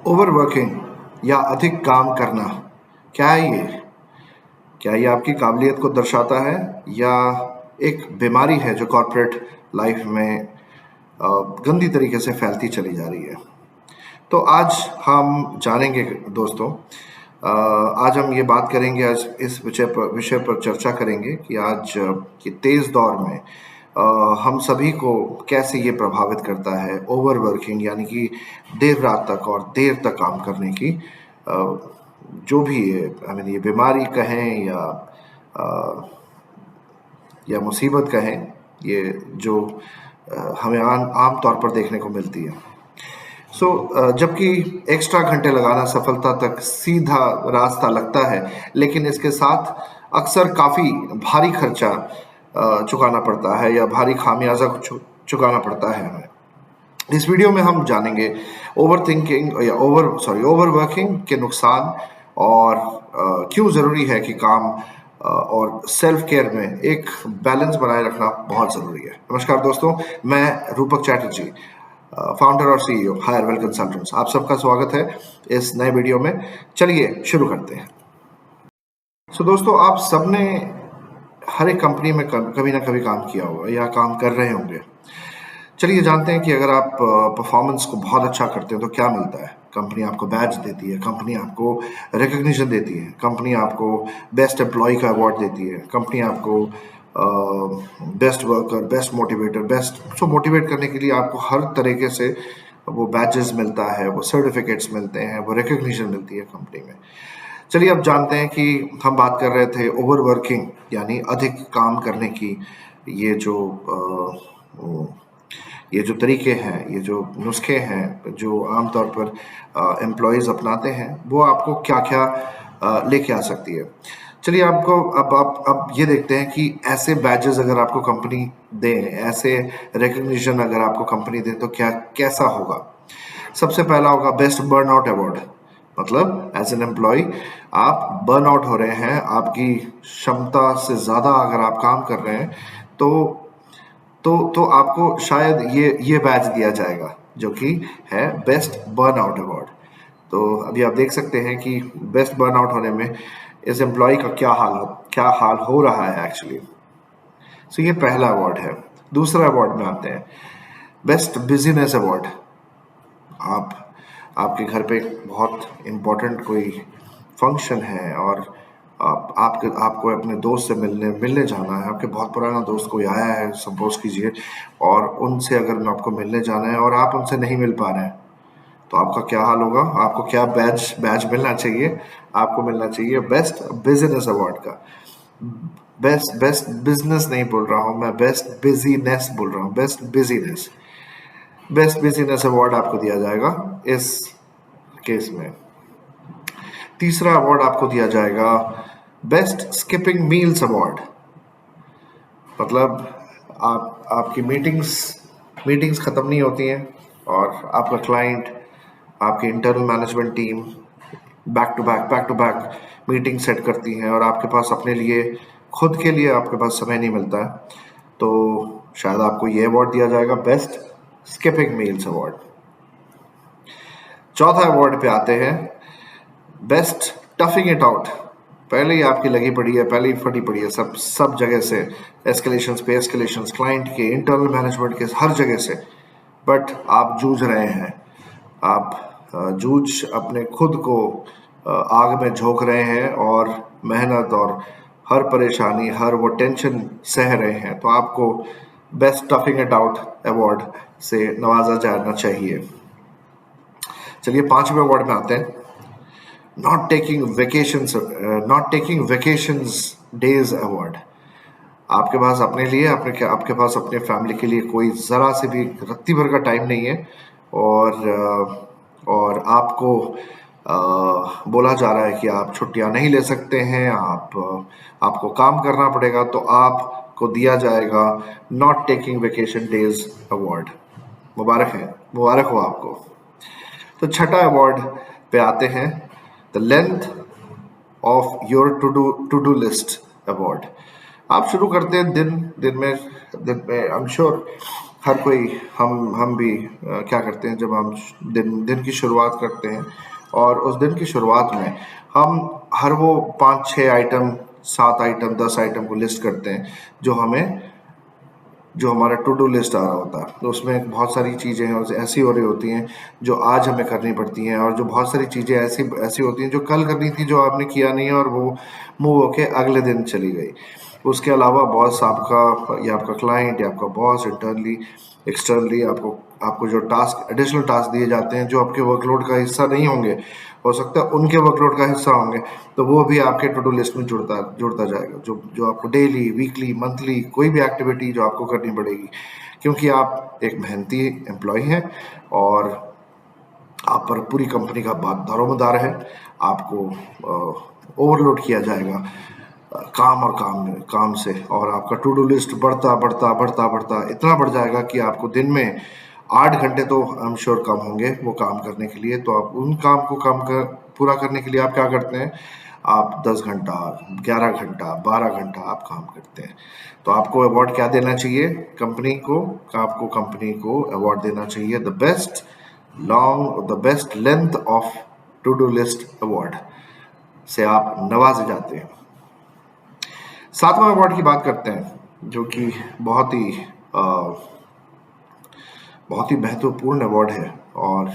Overworking या अधिक काम करना, क्या है ये? क्या ये आपकी काबिलियत को दर्शाता है या एक बीमारी है जो कॉर्पोरेट लाइफ में गंदी तरीके से फैलती चली जा रही है? तो आज हम जानेंगे दोस्तों। आज हम ये बात करेंगे, आज इस विषय पर चर्चा करेंगे कि आज के तेज़ दौर में हम सभी को कैसे ये प्रभावित करता है ओवरवर्किंग, यानी कि देर रात तक और देर तक काम करने की जो भी है, आई मीन ये बीमारी कहें या मुसीबत कहें, ये जो हमें आम तौर पर देखने को मिलती है। जबकि एक्स्ट्रा घंटे लगाना सफलता तक सीधा रास्ता लगता है, लेकिन इसके साथ अक्सर काफ़ी भारी खर्चा चुकाना पड़ता है या भारी खामियाजा चुकाना पड़ता है हमें। इस वीडियो में हम जानेंगे ओवरवर्किंग के नुकसान और क्यों ज़रूरी है कि काम और सेल्फ केयर में एक बैलेंस बनाए रखना बहुत ज़रूरी है। नमस्कार दोस्तों, मैं रूपक चैटर्जी, फाउंडर और सीईओ हायरवेल कंसल्टेंट्स, आप सबका स्वागत है इस नए वीडियो में। चलिए शुरू करते हैं। दोस्तों, आप सबने हर एक कंपनी में कभी ना कभी काम किया होगा या काम कर रहे होंगे। चलिए जानते हैं कि अगर आप परफॉर्मेंस को बहुत अच्छा करते हैं तो क्या मिलता है। कंपनी आपको बैज देती है, कंपनी आपको रिकग्निशन देती है, कंपनी आपको बेस्ट एम्प्लॉय का अवार्ड देती है, कंपनी आपको best worker, best motivator, best motivate करने के लिए आपको हर तरीके से वो बैजेस मिलता है, वो सर्टिफिकेट्स मिलते हैं, वो रिकग्निशन मिलती है कंपनी में। चलिए अब जानते हैं कि हम बात कर रहे थे ओवरवर्किंग यानी अधिक काम करने की। ये जो तरीके हैं, ये जो नुस्खे हैं जो आमतौर पर एम्प्लॉयज़ अपनाते हैं, वो आपको क्या क्या लेके आ सकती है। चलिए आपको अब ये देखते हैं कि ऐसे बैजेस अगर आपको कंपनी दे, ऐसे रिकग्निशन अगर आपको कंपनी दे तो कैसा होगा। सबसे पहला होगा बेस्ट बर्नआउट अवार्ड। मतलब एज एन एम्प्लॉय आप बर्न आउट हो रहे हैं, आपकी क्षमता से ज़्यादा अगर आप काम कर रहे हैं तो आपको शायद ये बैज दिया जाएगा जो कि है बेस्ट बर्नआउट अवार्ड। तो अभी आप देख सकते हैं कि बेस्ट बर्नआउट होने में इस एम्प्लॉय का क्या हाल हो रहा है एक्चुअली। ये पहला अवार्ड है। दूसरा अवार्ड में आते हैं बेस्ट बिजीनेस अवार्ड। आपके घर पे बहुत इम्पोर्टेंट कोई फंक्शन है और आपको अपने दोस्त से मिलने जाना है। आपके बहुत पुराना दोस्त कोई आया है सपोज कीजिए, और उनसे अगर आपको मिलने जाना है और आप उनसे नहीं मिल पा रहे हैं तो आपका क्या हाल होगा। आपको क्या बैज मिलना चाहिए? आपको मिलना चाहिए बेस्ट बिजनेस अवार्ड का। बेस्ट बिजनेस नहीं बोल रहा हूँ मैं, बेस्ट बिजीनेस बोल रहा हूँ। बेस्ट बिजीनेस अवार्ड आपको दिया जाएगा इस केस में। तीसरा अवार्ड आपको दिया जाएगा बेस्ट स्किपिंग मील्स अवार्ड। मतलब आपकी मीटिंग्स ख़त्म नहीं होती हैं और आपका क्लाइंट, आपकी internal management team back to back meeting set करती हैं और आपके पास खुद के लिए आपके पास समय नहीं मिलता है, तो शायद आपको ये अवार्ड दिया जाएगा बेस्ट स्किपिंग मील्स अवार्ड। चौथा अवार्ड पे आते हैं बेस्ट टफिंग इट आउट। पहले ही आपकी लगी पड़ी है, पहले ही फटी पड़ी है सब जगह से, एस्केलेशंस क्लाइंट के, इंटरनल मैनेजमेंट के, हर जगह से, बट आप जूझ रहे हैं। आप अपने खुद को आग में झोंक रहे हैं और मेहनत और हर परेशानी, हर वो टेंशन सह रहे हैं, तो आपको बेस्ट टफिंग इट आउट अवार्ड से नवाजा जाना चाहिए। चलिए पांचवें अवार्ड में आते हैं not taking vacations days award. आपके पास अपने फैमिली के लिए कोई ज़रा से भी रत्ती भर का टाइम नहीं है और आपको बोला जा रहा है कि आप छुट्टियां नहीं ले सकते हैं, आपको काम करना पड़ेगा, तो आपको दिया जाएगा not taking vacation days award. मुबारक हो आपको। तो छठा अवार्ड पे आते हैं the length of your to do list award. आप शुरू करते हैं दिन में आई एम श्योर हर कोई हम भी क्या करते हैं, जब हम दिन दिन की शुरुआत करते हैं और उस दिन की शुरुआत में हम हर वो 5-6 आइटम, 7 आइटम, 10 आइटम को लिस्ट करते हैं जो हमारा टू डू लिस्ट आ रहा होता है। तो उसमें बहुत सारी चीज़ें हैं ऐसी हो रही होती हैं जो आज हमें करनी पड़ती हैं, और जो बहुत सारी चीज़ें ऐसी ऐसी होती हैं जो कल करनी थी, जो आपने किया नहीं है, और वो मूव होके अगले दिन चली गई। उसके अलावा बॉस आपका, या आपका क्लाइंट, या आपका बॉस इंटरनली एक्सटर्नली आपको आपको जो टास्क, एडिशनल टास्क दिए जाते हैं जो आपके वर्कलोड का हिस्सा नहीं होंगे, हो सकता है उनके वर्कलोड का हिस्सा होंगे, तो वो भी आपके टू डू लिस्ट में जुड़ता जुड़ता जाएगा, जो जो आपको डेली, वीकली, मंथली कोई भी एक्टिविटी जो आपको करनी पड़ेगी, क्योंकि आप एक मेहनती एम्प्लॉय हैं और आप पर पूरी कंपनी का दारोमदार है। आपको ओवरलोड किया जाएगा काम और काम से, और आपका टू डू लिस्ट बढ़ता बढ़ता बढ़ता बढ़ता इतना बढ़ जाएगा कि आपको दिन में 8 घंटे तो आई एम श्योर कम होंगे वो काम करने के लिए। तो आप उन काम को पूरा करने के लिए आप क्या करते हैं, आप 10 घंटा, 11 घंटा, 12 घंटा आप काम करते हैं। तो आपको अवार्ड क्या देना चाहिए कंपनी को? आपको कंपनी को अवार्ड देना चाहिए the best length of to do list award से आप नवाजे जाते हैं। 7वां अवार्ड की बात करते हैं, जो कि बहुत ही महत्वपूर्ण अवार्ड है, और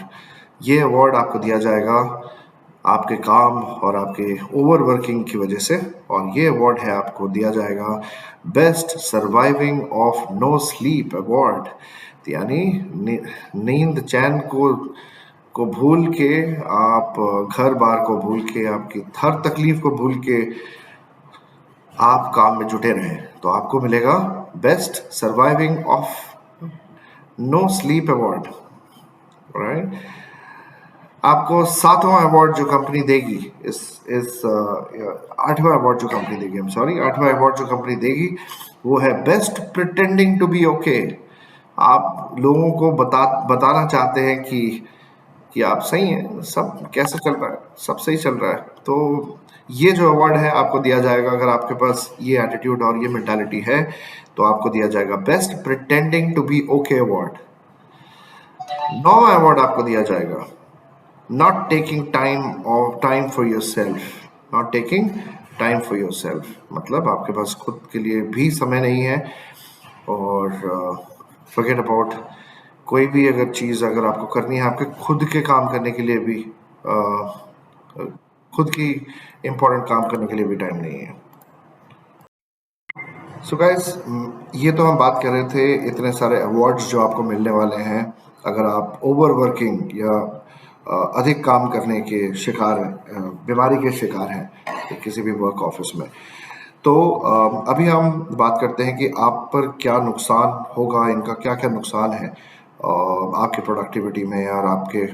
ये अवार्ड आपको दिया जाएगा आपके काम और आपके ओवर वर्किंग की वजह से। और ये अवार्ड है, आपको दिया जाएगा best surviving of no sleep award. यानी नींद चैन को भूल के, आप घर बार को भूल के, आपकी हर तकलीफ को भूल के आप काम में जुटे रहें, तो आपको मिलेगा best surviving of no sleep award. Right. आपको 7वां अवार्ड जो कंपनी देगी, इस 8वां अवार्ड जो कंपनी देगी, I'm sorry, 8वां अवार्ड जो कंपनी देगी वो है best pretending to be okay. आप लोगों को बताना चाहते हैं कि आप सही हैं, सब कैसे चल रहा है, सब सही चल रहा है। तो ये जो अवार्ड है आपको दिया जाएगा, अगर आपके पास ये एटीट्यूड और ये मेंटालिटी है तो आपको दिया जाएगा best pretending to be okay award. 9वां अवार्ड आपको दिया जाएगा not taking time for yourself. Not taking time for yourself मतलब आपके पास खुद के लिए भी समय नहीं है, और फॉरगेट अबाउट कोई भी अगर चीज़ अगर आपको करनी है, आपके खुद के काम करने के लिए भी, खुद की इम्पोर्टेंट काम करने के लिए भी टाइम नहीं है। सो गाइस, ये तो हम बात कर रहे थे इतने सारे अवार्ड्स जो आपको मिलने वाले हैं अगर आप ओवर वर्किंग या अधिक काम करने के शिकार, बीमारी के शिकार हैं किसी भी वर्क ऑफिस में। तो अभी हम बात करते हैं कि आप पर क्या नुकसान होगा, इनका क्या क्या नुकसान है आपकी प्रोडक्टिविटी में और आपके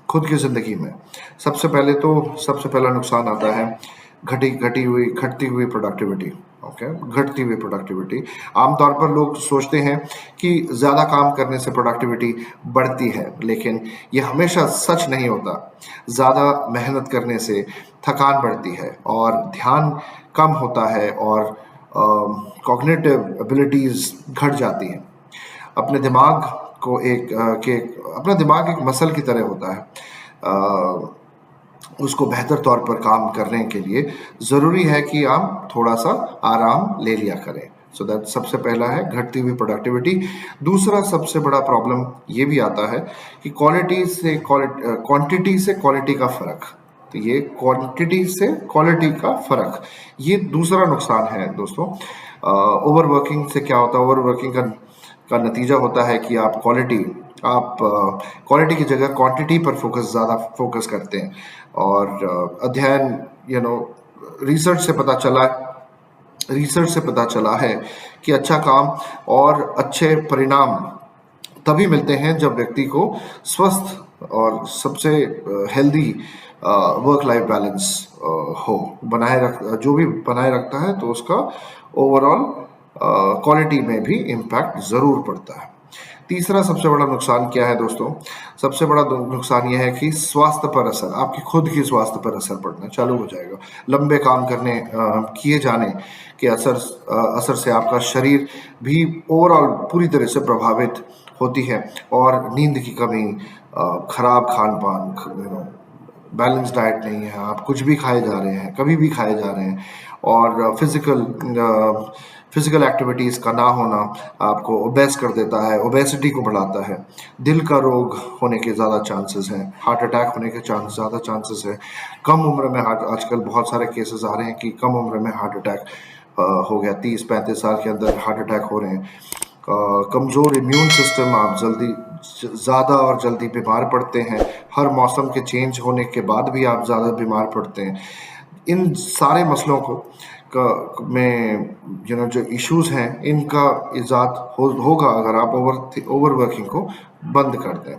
खुद की ज़िंदगी में। सबसे पहला नुकसान आता है घटती हुई प्रोडक्टिविटी। ओके, घटती हुई प्रोडक्टिविटी। आमतौर पर लोग सोचते हैं कि ज़्यादा काम करने से प्रोडक्टिविटी बढ़ती है, लेकिन ये हमेशा सच नहीं होता। ज़्यादा मेहनत करने से थकान बढ़ती है और ध्यान कम होता है और कॉग्निटिव एबिलिटीज़ घट जाती हैं। अपने दिमाग को अपना दिमाग एक मसल की तरह होता है। उसको बेहतर तौर पर काम करने के लिए ज़रूरी है कि आप थोड़ा सा आराम ले लिया करें। सो दैट सबसे पहला है घटती हुई प्रोडक्टिविटी। दूसरा सबसे बड़ा प्रॉब्लम ये भी आता है कि क्वांटिटी से क्वालिटी का फ़र्क। तो ये क्वांटिटी से क्वालिटी का फ़र्क, ये दूसरा नुकसान है दोस्तों। ओवरवर्किंग से क्या होता है, ओवरवर्किंग का नतीजा होता है कि आप क्वालिटी की जगह क्वांटिटी पर ज़्यादा फोकस करते हैं। और अध्ययन रिसर्च से पता चला है कि अच्छा काम और अच्छे परिणाम तभी मिलते हैं जब व्यक्ति को स्वस्थ और सबसे हेल्दी वर्क लाइफ बैलेंस हो, जो भी बनाए रखता है तो उसका ओवरऑल क्वालिटी में भी इम्पैक्ट ज़रूर पड़ता है। तीसरा सबसे बड़ा नुकसान क्या है दोस्तों? सबसे बड़ा नुकसान यह है कि स्वास्थ्य पर असर, आपकी खुद की स्वास्थ्य पर असर पड़ना चालू हो जाएगा। लंबे काम किए जाने के असर से आपका शरीर भी ओवरऑल पूरी तरह से प्रभावित होती है, और नींद की कमी, खराब खान-पान, बैलेंस डाइट नहीं है, आप कुछ भी खाए जा रहे हैं, कभी भी खाए जा रहे हैं, और फिजिकल एक्टिविटीज़ का ना होना आपको ओबेस कर देता है, ओबेसिटी को बढ़ाता है, दिल का रोग होने के ज़्यादा चांसेस हैं, हार्ट अटैक होने के ज़्यादा चांसेस हैं। कम उम्र में हार्ट आजकल बहुत सारे केसेस आ रहे हैं कि कम उम्र में हार्ट अटैक हो गया, 30-35 साल के अंदर हार्ट अटैक हो रहे हैं। कमज़ोर इम्यून सिस्टम, आप ज़्यादा और जल्दी बीमार पड़ते हैं, हर मौसम के चेंज होने के बाद भी आप ज़्यादा बीमार पड़ते हैं। इन सारे मसलों को में जो इश्यूज हैं, इनका इजाद होगा अगर आप ओवर वर्किंग को बंद कर दें।